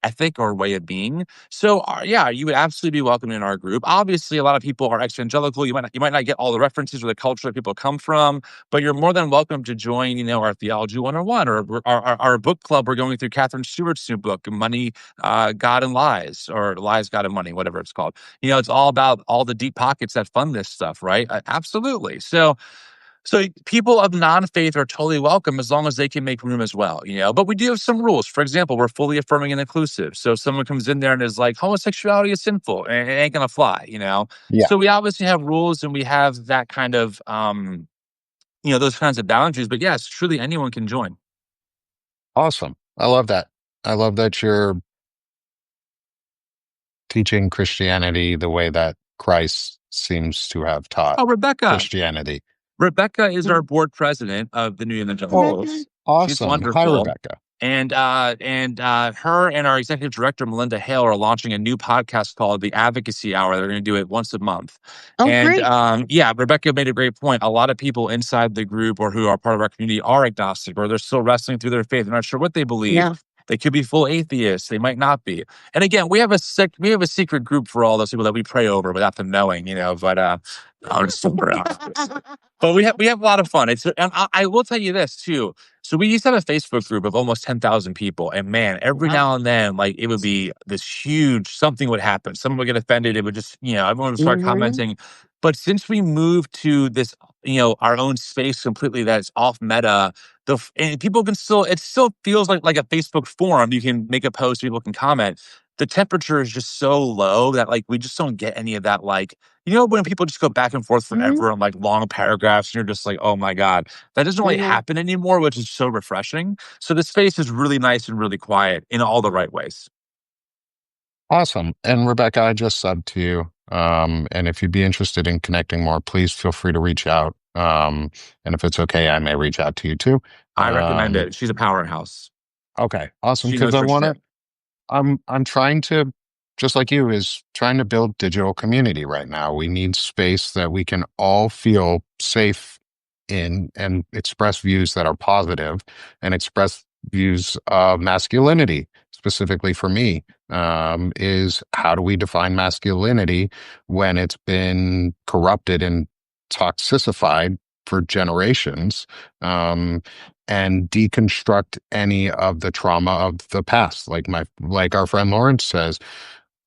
S3: ethic or way of being. So, yeah, you would absolutely be welcome in our group. Obviously, a lot of people are evangelical. You might not get all the references or the culture that people come from, but you're more than welcome to join. Our Theology 101 or our book club. We're going through Catherine Stewart's new book, Money, God and Lies, or Lies, God and Money, whatever it's called. It's all about all the deep pockets that fund this stuff, right? Absolutely. So people of non-faith are totally welcome as long as they can make room as well. But we do have some rules. For example, we're fully affirming and inclusive. So if someone comes in there and is like, homosexuality is sinful, and it ain't gonna fly.
S1: Yeah,
S3: So we obviously have rules and we have that kind of those kinds of boundaries. But yes, truly anyone can join.
S1: awesome. I love that. I love that you're teaching Christianity the way that Christ seems to have taught
S3: Oh, Rebecca.
S1: Christianity.
S3: Rebecca is our board president of the New
S1: Oh,
S3: Evangelicals. She's
S1: awesome. Hi,
S3: wonderful.
S1: Rebecca.
S3: And her and our executive director, Melinda Hale, are launching a new podcast called The Advocacy Hour. They're going to do it once a month.
S2: Oh,
S3: And
S2: great.
S3: yeah, Rebecca made a great point. A lot of people inside the group or who are part of our community are agnostic, or they're still wrestling through their faith. They're not sure what they believe.
S2: Yeah.
S3: They could be full atheists. They might not be. And again, we have a secret group for all those people that we pray over without them knowing, but I'm just but we have a lot of fun. And I will tell you this too. So we used to have a Facebook group of almost 10,000 people, and man, every
S2: Wow.
S3: now and then, like it would be this huge something would happen. Someone would get offended. It would just, everyone would start commenting. But since we moved to this, our own space completely that's off Meta, and people can still, it still feels like a Facebook forum. You can make a post, people can comment. The temperature is just so low that like we just don't get any of that. Like, when people just go back and forth forever on like long paragraphs, and you're just like, oh my God, that doesn't really happen anymore, which is so refreshing. So the space is really nice and really quiet in all the right ways.
S1: Awesome. And Rebecca, I just subbed to you. And if you'd be interested in connecting more, please feel free to reach out. And if it's okay, I may reach out to you too.
S3: I recommend it. She's a powerhouse.
S1: Okay, awesome.
S3: She
S1: Because
S3: knows
S1: I
S3: her
S1: want
S3: shit.
S1: to, I'm trying to, just like you, is trying to build digital community right now. We need space that we can all feel safe in and express views that are positive and express views of masculinity. Specifically for me, is how do we define masculinity when it's been corrupted and toxicified for generations? And deconstruct any of the trauma of the past. Like our friend Lawrence says,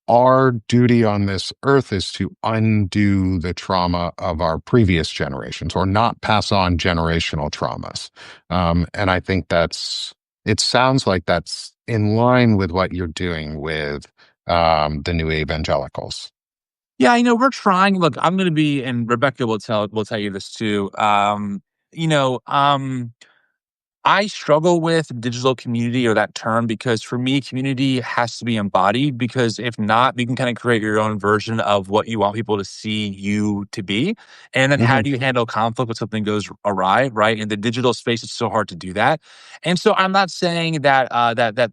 S1: our duty on this earth is to undo the trauma of our previous generations or not pass on generational traumas. And I think it sounds like that's in line with what you're doing with the new evangelicals.
S3: Yeah, we're trying. Look, I'm going to be, and Rebecca will tell you this too. You know, um, I struggle with digital community or that term because for me, community has to be embodied because if not, you can kind of create your own version of what you want people to see you to be. And then how
S1: Mhm.
S3: do you handle conflict when something goes awry, right? In the digital space, it's so hard to do that. And so I'm not saying that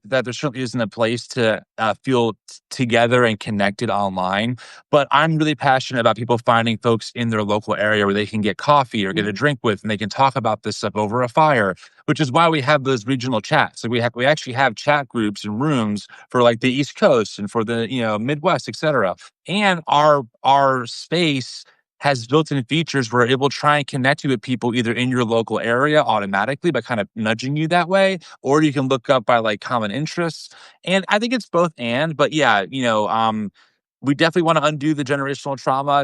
S3: there certainly isn't a place to feel together and connected online, but I'm really passionate about people finding folks in their local area where they can get coffee or get a drink with, and they can talk about this stuff over a fire, which is why we have those regional chats. Like we actually have chat groups and rooms for like the East Coast and for the Midwest, et cetera. And our space has built-in features where it will try and connect you with people either in your local area automatically by kind of nudging you that way, or you can look up by like common interests. And I think it's both and, but yeah, we definitely want to undo the generational trauma.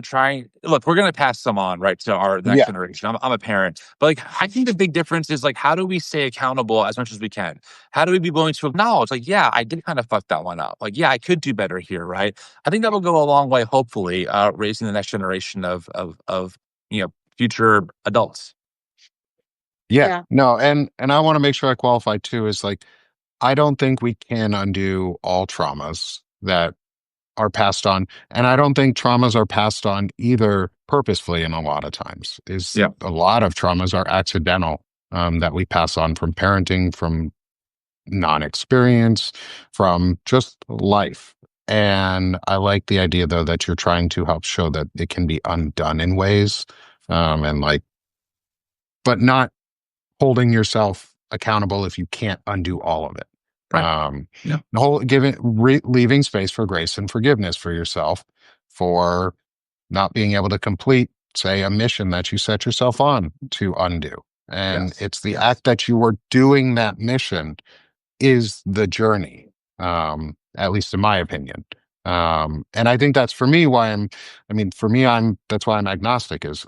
S3: Look, we're going to pass some on, right, to our next
S1: Yeah.
S3: generation. I'm a parent, but like, I think the big difference is like, how do we stay accountable as much as we can? How do we be willing to acknowledge, like, yeah, I did kind of fuck that one up. Like, yeah, I could do better here, right? I think that'll go a long way, hopefully, raising the next generation of future adults.
S1: Yeah.
S2: Yeah.
S1: No, and I want to make sure I qualify too, is like I don't think we can undo all traumas that are passed on. And I don't think traumas are passed on either purposefully in a lot of times. Is
S3: Yeah.
S1: a lot of traumas are accidental, that we pass on from parenting, from non-experience, from just life. And I like the idea though that you're trying to help show that it can be undone in ways, and like, but not holding yourself accountable if you can't undo all of it.
S3: Right. Yeah.
S1: The whole leaving space for grace and forgiveness for yourself for not being able to complete, say, a mission that you set yourself on to undo. And
S3: Yes.
S1: it's the
S3: Yes.
S1: act that you were doing that mission is the journey, at least in my opinion. And I think that's for me why for me, that's why I'm agnostic, is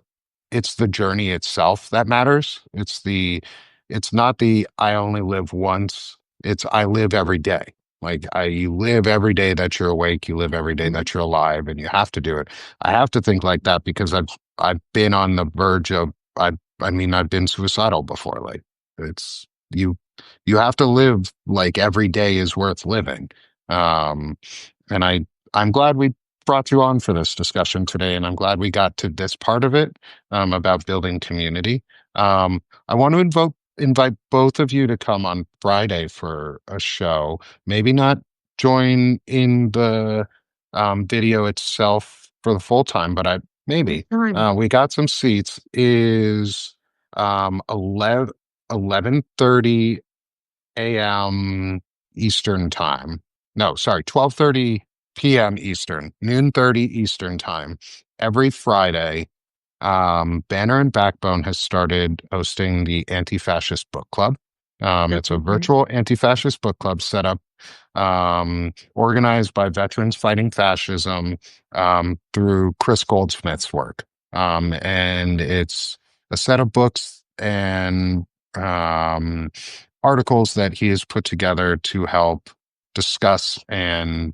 S1: it's the journey itself that matters. It's not the I only live once. It's I live every day. You live every day that you're awake, you live every day that you're alive, and you have to do it. I have to think like that because I've been on the verge of I've been suicidal before. Like it's you have to live like every day is worth living. Um and I'm glad we brought you on for this discussion today, and I'm glad we got to this part of it, about building community. I want to invite both of you to come on Friday for a show. Maybe not join in the video itself for the full time, but I maybe we got some seats. Is 11 11:30 a.m. Eastern time. No, sorry, 12:30 p.m. Eastern, noon 30 Eastern time, every Friday. Banner and Backbone has started hosting the Anti-Fascist Book Club. It's a virtual anti-fascist book club set up, organized by veterans fighting fascism, through Chris Goldsmith's work. And it's a set of books and articles that he has put together to help discuss and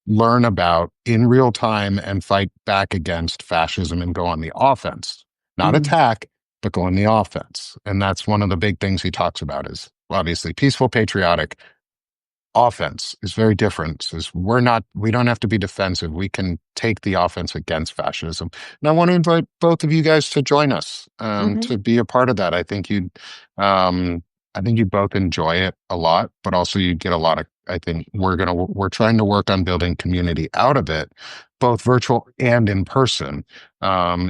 S1: learn about in real time and fight back against fascism and go on the offense, not attack, but go on the offense. And that's one of the big things he talks about is obviously peaceful, patriotic. Offense is very different. Says we don't have to be defensive. We can take the offense against fascism. And I want to invite both of you guys to join us, to be a part of that. I think you'd both enjoy it a lot, but also you'd get a lot of, I think we're trying to work on building community out of it, both virtual and in person.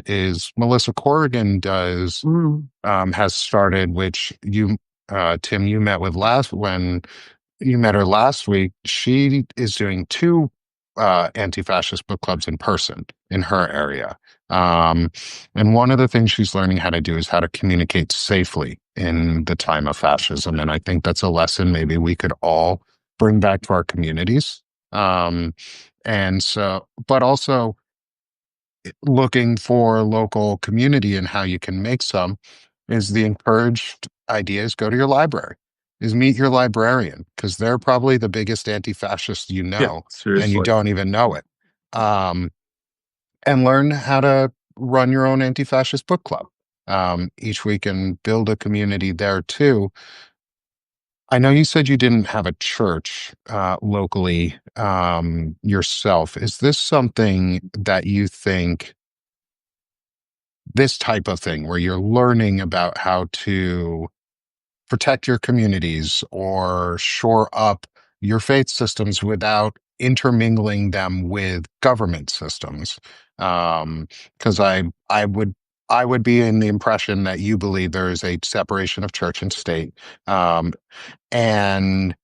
S1: Is Melissa Corrigan has started, which Tim, you met with when you met her last week. She is doing two anti-fascist book clubs in person in her area. And one of the things she's learning how to do is how to communicate safely in the time of fascism. And I think that's a lesson maybe we could all bring back to our communities. And so, but also looking for local community and how you can make some is the encouraged idea is go to your library, is meet your librarian, because they're probably the biggest anti-fascist you know, and you don't even know it. And learn how to run your own anti-fascist book club each week and build a community there too. I know you said you didn't have a church locally yourself. Is this something that you think, this type of thing where you're learning about how to protect your communities or shore up your faith systems without intermingling them with government systems? Because I would be in the impression that you believe there is a separation of church and state. And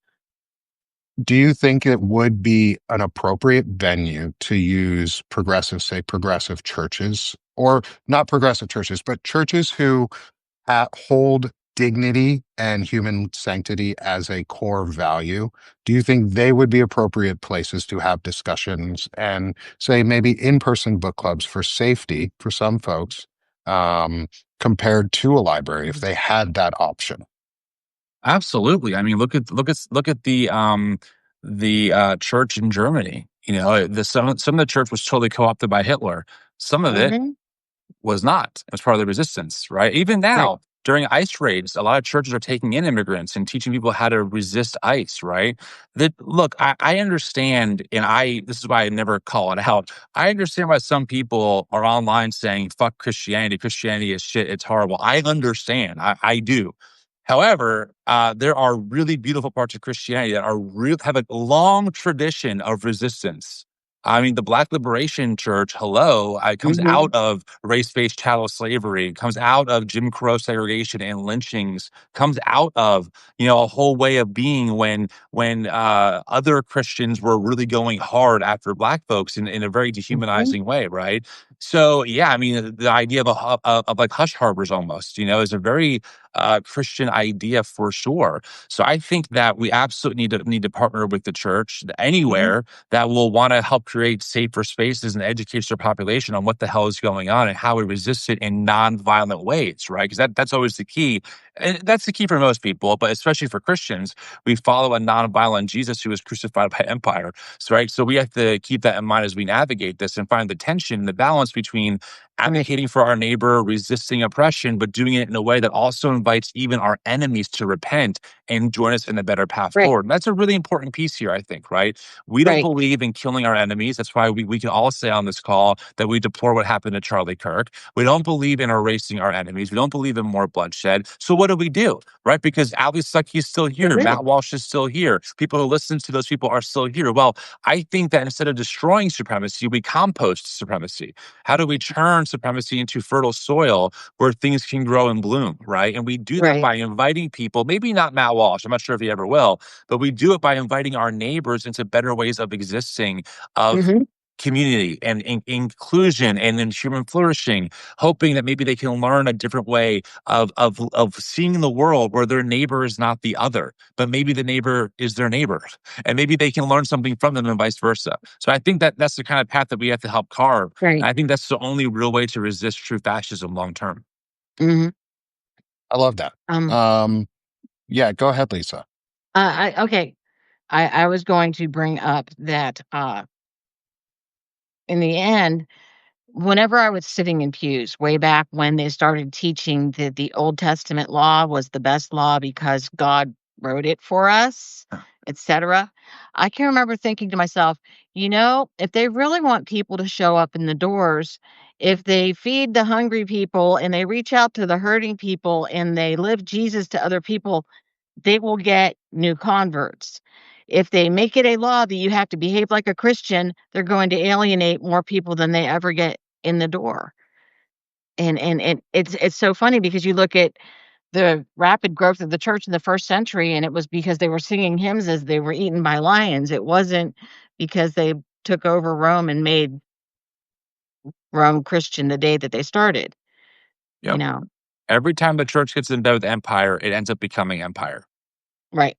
S1: do you think it would be an appropriate venue to use progressive churches, or not progressive churches, but churches who hold dignity and human sanctity as a core value? Do you think they would be appropriate places to have discussions and say maybe in-person book clubs for safety for some folks, compared to a library if they had that option?
S3: Absolutely. I mean, look at the church in Germany. You know, some of the church was totally co-opted by Hitler. Some of it was not. It was part of the resistance, right? Even now, during ICE raids, a lot of churches are taking in immigrants and teaching people how to resist ICE, right? Look, I understand, and this is why I never call it out. I understand why some people are online saying, fuck Christianity. Christianity is shit. It's horrible. I understand. I do. However, there are really beautiful parts of Christianity that have a long tradition of resistance. I mean, the Black Liberation Church, comes out of race-based chattel slavery, comes out of Jim Crow segregation and lynchings, comes out of, a whole way of being when other Christians were really going hard after Black folks in a very dehumanizing way, right? So, yeah, I mean, the idea of like hush harbors almost, is a very Christian idea for sure. So I think that we absolutely need to partner with the church anywhere that will want to help create safer spaces and educate their population on what the hell is going on and how we resist it in non-violent ways, right? Because that's always the key. And that's the key for most people, but especially for Christians, we follow a non-violent Jesus who was crucified by empire. So we have to keep that in mind as we navigate this and find the tension, the balance between advocating for our neighbor, resisting oppression, but doing it in a way that also invites even our enemies to repent and join us in a better path forward. And that's a really important piece here, I think, right? We don't believe in killing our enemies. That's why we can all say on this call that we deplore what happened to Charlie Kirk. We don't believe in erasing our enemies. We don't believe in more bloodshed. So what do? Right? Because Ali Sucky is still here. Matt Walsh is still here. People who listen to those people are still here. Well, I think that instead of destroying supremacy, we compost supremacy. How do we turn supremacy into fertile soil where things can grow and bloom, right? And we do that
S2: Right.
S3: by inviting people, maybe not Matt Walsh, I'm not sure if he ever will, but we do it by inviting our neighbors into better ways of existing, of
S2: Hmm.
S3: community and inclusion and then human flourishing, hoping that maybe they can learn a different way of seeing the world where their neighbor is not the other, but maybe the neighbor is their neighbor, and maybe they can learn something from them and vice versa. So I think that that's the kind of path that we have to help carve. And
S2: Right.
S3: I think that's the only real way to resist true fascism long term.
S2: Hmm.
S1: I love that.
S2: Um,
S1: Yeah, go ahead, Lisa.
S2: okay. I was going to bring up that in the end, whenever I was sitting in pews way back when they started teaching that the Old Testament law was the best law because God wrote it for us, etc., I can remember thinking to myself, if they really want people to show up in the doors, if they feed the hungry people and they reach out to the hurting people and they live Jesus to other people, they will get new converts. If they make it a law that you have to behave like a Christian, they're going to alienate more people than they ever get in the door. And it's so funny because you look at the rapid growth of the church in the first century, and it was because they were singing hymns as they were eaten by lions. It wasn't because they took over Rome and made Rome Christian the day that they started, you
S3: Yep.
S2: know?
S3: Every time the church gets in bed with empire, it ends up becoming empire.
S2: Right.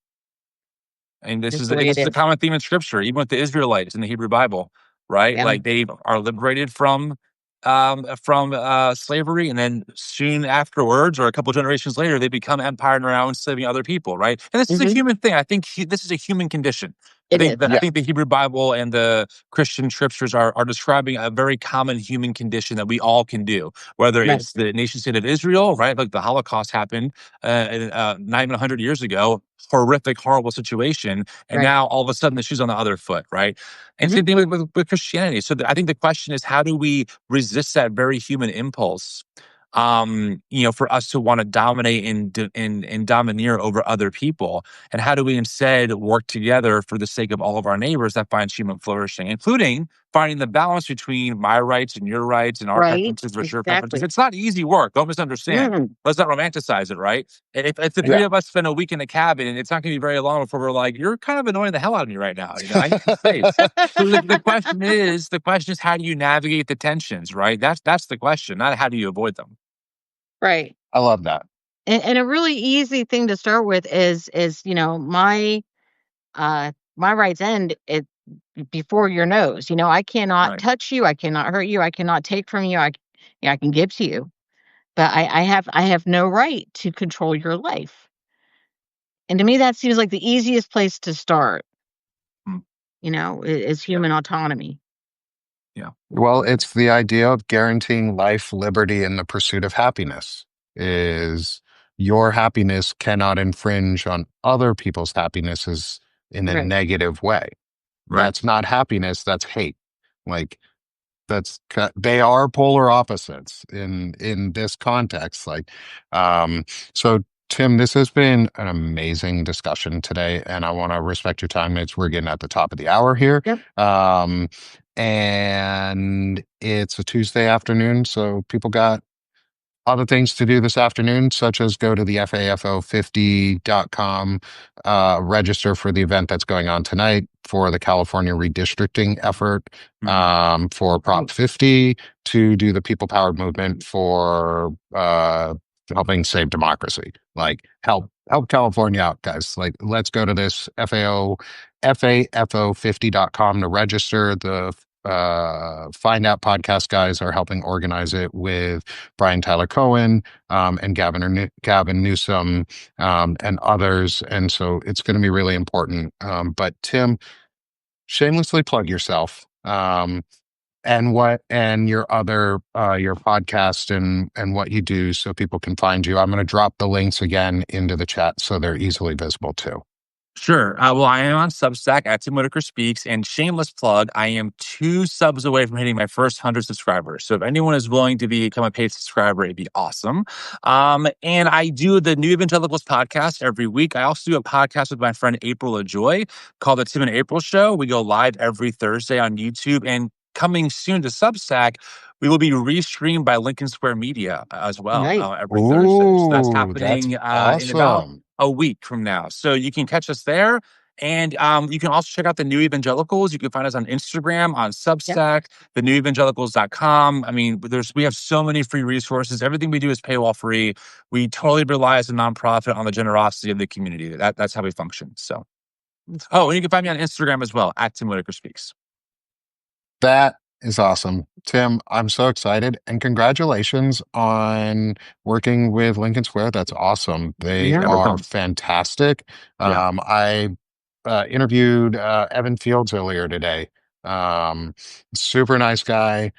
S3: And this
S2: Just
S3: is
S2: the way it
S3: this is a
S2: is.
S3: common theme in scripture, even with the Israelites in the Hebrew Bible, right?
S2: Yeah.
S3: Like they are liberated from slavery, and then soon afterwards, or a couple generations later, they become empire and are now enslaving other people, right? And this is a
S2: Mhm.
S3: human thing. I think this is a human condition.
S2: It is.
S1: Yeah.
S3: I think the Hebrew Bible and the Christian scriptures are describing a very common human condition that we all can do. Whether
S2: Right.
S3: it's the nation state of Israel, right? Like the Holocaust happened not even 100 years ago, horrific, horrible situation, and
S2: Right.
S3: now all of a sudden the shoe's on the other foot, right? And
S2: Mhm.
S3: same thing with Christianity. So I think the question is, how do we resist that very human impulse? For us to want to dominate and domineer over other people, and how do we instead work together for the sake of all of our neighbors that finds human flourishing, including finding the balance between my rights and your rights and our
S2: Right.
S3: preferences versus your preferences.
S2: Exactly.
S3: It's not easy work. Don't misunderstand.
S2: Mm.
S3: Let's not romanticize it, right? And if the three
S1: Yeah.
S3: of us spend a week in a cabin, and it's not going to be very long before we're like, "You're kind of annoying the hell out of me right now." I need some space. So the question is, how do you navigate the tensions, right? That's the question, not how do you avoid them.
S2: Right.
S1: I love that.
S2: And a really easy thing to start with is my rights end it before your nose. I cannot
S3: Right.
S2: touch you, I cannot hurt you, I cannot take from you. I can give to you, but I have no right to control your life. And to me, that seems like the easiest place to start.
S3: Mm.
S2: Is
S3: Yeah.
S2: human autonomy.
S3: Yeah.
S1: Well, it's the idea of guaranteeing life, liberty, and the pursuit of happiness. Is your happiness cannot infringe on other people's happinesses in a
S2: Right.
S1: negative way.
S3: Right.
S1: That's not happiness, that's hate. Like they are polar opposites in this context. Um, so Tim, this has been an amazing discussion today, and I want to respect your time. We're getting at the top of the hour here.
S2: Yep.
S1: And it's a Tuesday afternoon, so people got other things to do this afternoon, such as go to the FAFO50.com, register for the event that's going on tonight for the California redistricting effort, for Prop 50, to do the people powered movement for helping save democracy. Like help California out, guys. Like let's go to this FAFO50.com to register. The Find Out podcast guys are helping organize it with Brian Tyler Cohen, and Gavin Newsom, and others. And so it's going to be really important. But Tim, shamelessly plug yourself, and your other your podcast and what you do so people can find you. I'm going to drop the links again into the chat so they're easily visible too.
S3: Sure. Well, I am on Substack at Tim Whitaker Speaks, and shameless plug, I am 2 subs away from hitting my first 100 subscribers. So if anyone is willing to become a paid subscriber, it'd be awesome. And I do the New Evangelicals podcast every week. I also do a podcast with my friend April LaJoy called the Tim and April Show. We go live every Thursday on YouTube, and coming soon to Substack, we will be restreamed by Lincoln Square Media as well
S2: Right.
S3: every Thursday. So that's
S1: Ooh, that's
S3: happening in about
S1: awesome.
S3: a week from now. So you can catch us there. And you can also check out the New Evangelicals. You can find us on Instagram, on Substack, thenewevangelicals.com. I mean, we have so many free resources. Everything we do is paywall free. We totally rely as a nonprofit on the generosity of the community. That's how we function. So, and you can find me on Instagram as well, at Tim Whitaker Speaks.
S1: That is awesome. Tim, I'm so excited, and congratulations on working with Lincoln Square. That's awesome. They
S2: Yeah.
S1: are fantastic.
S3: Yeah.
S1: I interviewed Evan Fields earlier today. Super nice guy,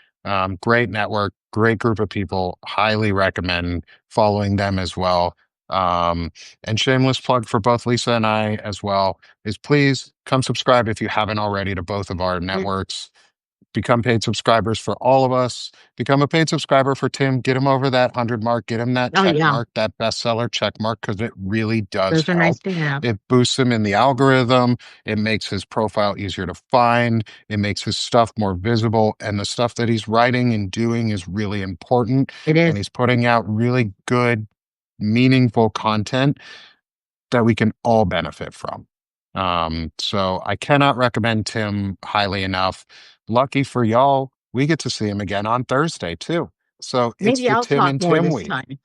S1: great network, great group of people. Highly recommend following them as well. And shameless plug for both Lisa and I as well is please come subscribe if you haven't already to both of our networks. Become paid subscribers for all of us. Become a paid subscriber for Tim. Get him over that 100 mark. Get him that
S2: Oh,
S1: check
S2: yeah.
S1: mark, that bestseller check mark, because it really does
S2: Those are nice
S1: help.
S2: to have.
S1: It boosts him in the algorithm. It makes his profile easier to find. It makes his stuff more visible. And the stuff that he's writing and doing is really important.
S2: It
S1: And
S2: is.
S1: he's putting out really good, meaningful content that we can all benefit from. So I cannot recommend Tim highly enough. Lucky for y'all, we get to see him again on Thursday too. So it's
S2: Maybe
S1: the
S2: I'll
S1: Tim
S2: talk
S1: and
S2: more
S1: Tim
S2: this
S1: week.
S2: time.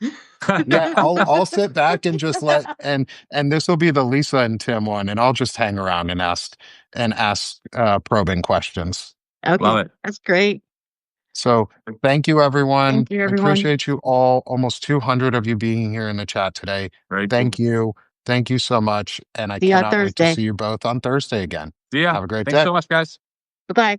S1: Yeah, I'll sit back and just and this will be the Lisa and Tim one, and I'll just hang around and ask probing questions.
S2: Okay,
S3: Love it.
S2: that's great.
S1: So thank you, everyone.
S2: Thank you,
S1: I
S2: everyone.
S1: appreciate you all, almost 200 of you being here in the chat today.
S3: Very
S1: Thank
S3: cool.
S1: you. Thank you so much. And I
S2: See you on
S1: cannot wait to
S2: Thursday.
S1: see you both on Thursday again.
S3: See ya.
S1: Have a great
S3: Thanks
S1: day.
S3: so much, guys.
S2: Bye-bye.